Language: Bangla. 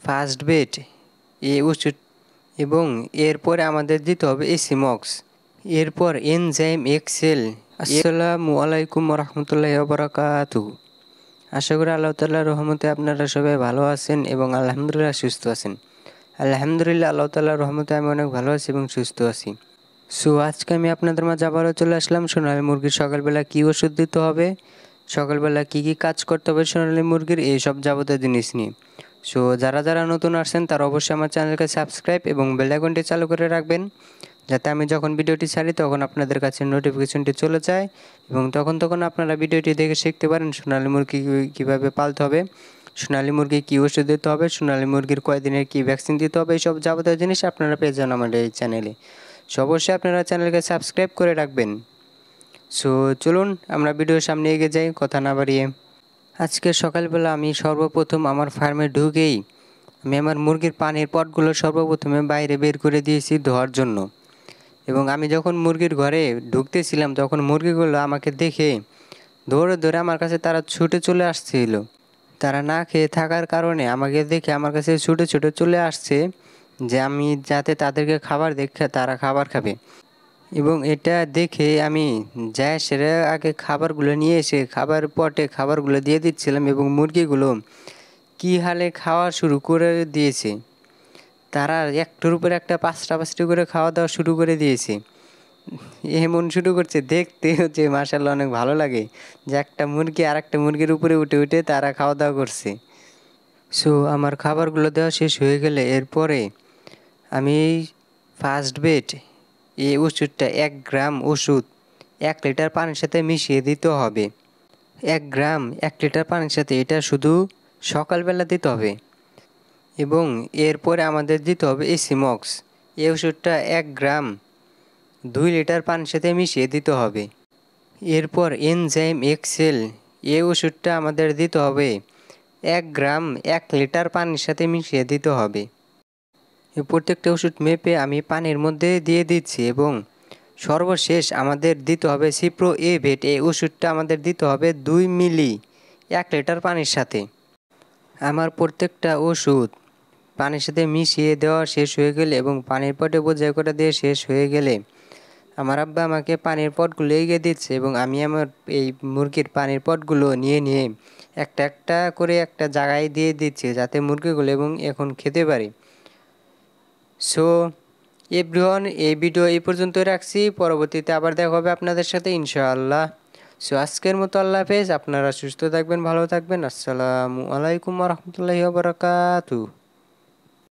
ফার্স্ট বেড এই ওষুধ এবং এরপরে আমাদের দিতে হবে এসিমক্স, এরপর এনজাইম এক্সেল। আসসালামু আলাইকুম রহমতুল্লাহি ওয়া বারাকাতুহু। আশা করি আল্লাহ তাআলার রহমতে আপনারা সবাই ভালো আছেন এবং আলহামদুলিল্লাহ সুস্থ আছেন। আলহামদুলিল্লাহ আল্লাহ তাআলার রহমতে আমি অনেক ভালো আছি এবং সুস্থ আছি। সো আজকে আমি আপনাদের মাঝে আবারও চলে আসলাম সোনালী মুরগির সকালবেলা কী ওষুধ দিতে হবে, সকালবেলা কী কী কাজ করতে হবে সোনালী মুরগির, এইসব যাবতীয় জিনিস নিয়ে। সো যারা যারা নতুন আসছেন তারা অবশ্যই আমার চ্যানেলকে সাবস্ক্রাইব এবং বেল আইকনটি চালু করে রাখবেন, যাতে আমি যখন ভিডিওটি ছাড়ি তখন আপনাদের কাছে নোটিফিকেশনটি চলে যায় এবং তখন আপনারা ভিডিওটি দেখে শিখতে পারেন সোনালী মুরগি কীভাবে পালতে হবে, সোনালী মুরগি কী ওষুধ দিতে হবে, সোনালী মুরগির কয়দিনের কী ভ্যাকসিন দিতে হবে, এইসব যাবতীয় জিনিস আপনারা পেয়ে যান আমাদের এই চ্যানেলে। সো অবশ্যই আপনারা চ্যানেলকে সাবস্ক্রাইব করে রাখবেন। সো চলুন আমরা ভিডিওর সামনে এগিয়ে যাই কথা না বাড়িয়ে। আজকে সকালবেলা আমি সর্বপ্রথম আমার ফার্মে ঢুকেই আমি আমার মুরগির পানির পটগুলো সর্বপ্রথমে বাইরে বের করে দিয়েছি ধোয়ার জন্য। এবং আমি যখন মুরগির ঘরে ঢুকতেছিলাম তখন মুরগিগুলো আমাকে দেখে দৌড়ে দৌড়ে আমার কাছে তারা ছুটে চলে আসছিল। তারা না খেয়ে থাকার কারণে আমাকে দেখে আমার কাছে ছুটে ছুটে চলে আসছে যে আমি যাতে তাদেরকে খাবার দেখে তারা খাবার খাবে। এবং এটা দেখে আমি যা সেরে আগে খাবারগুলো নিয়ে এসে খাবার পটে খাবারগুলো দিয়ে দিচ্ছিলাম এবং মুরগিগুলো কী হালে খাওয়া শুরু করে দিয়েছে। তারা একটার উপরে একটা পাঁচটা করে খাওয়া দাওয়া শুরু করে দিয়েছে। এমন শুরু করছে দেখতে হচ্ছে মাশাআল্লাহ অনেক ভালো লাগে যে একটা মুরগি আর একটা মুরগির উপরে উঠে উঠে তারা খাওয়া দাওয়া করছে। সো আমার খাবারগুলো দেওয়া শেষ হয়ে গেলে এরপরে আমি ফার্স্ট বেড এই ওষুধটা 1 গ্রাম ওষুধ 1 লিটার পানির সাথে মিশিয়ে দিতে হবে। 1 গ্রাম 1 লিটার পানির সাথে, এটা শুধু সকালবেলা দিতে হবে। এবং এরপরে আমাদের দিতে হবে এসিমক্স, এই ওষুধটা 1 গ্রাম 2 লিটার পানির সাথে মিশিয়ে দিতে হবে। এরপর এনজাইম এক্সেল, এই ওষুধটা আমাদের দিতে হবে 1 গ্রাম 1 লিটার পানির সাথে মিশিয়ে দিতে হবে। এই প্রত্যেকটা ওষুধ মেপে আমি পানির মধ্যে দিয়ে দিচ্ছি। এবং সর্বশেষ আমাদের দিতে হবে সিপ্রো এভেট, এই ওষুধটা আমাদের দিতে হবে 2 মিলি 1 লিটার পানির সাথে। আমার প্রত্যেকটা ওষুধ পানির সাথে মিশিয়ে দেওয়া শেষ হয়ে গেলে এবং পানির পটে বোঝাই করে দিয়ে শেষ হয়ে গেলে আমার আব্বা আমাকে পানির পটগুলো এগিয়ে দিচ্ছে এবং আমি আমার এই মুরগির পানির পটগুলো নিয়ে নিয়ে একটা একটা করে একটা জায়গায় দিয়ে দিচ্ছি যাতে মুরগিগুলো এবং এখন খেতে পারে। সো এভরিওয়ান, এই ভিডিও এই পর্যন্তই রাখছি, পরবর্তীতে আবার দেখা হবে আপনাদের সাথে ইনশাআল্লাহ। সো আজকের মতো আল্লাহ হাফেজ, আপনারা সুস্থ থাকবেন, ভালো থাকবেন। আসসালামু আলাইকুম রহমতুল্লাহি ওয়া বারাকাতুহু।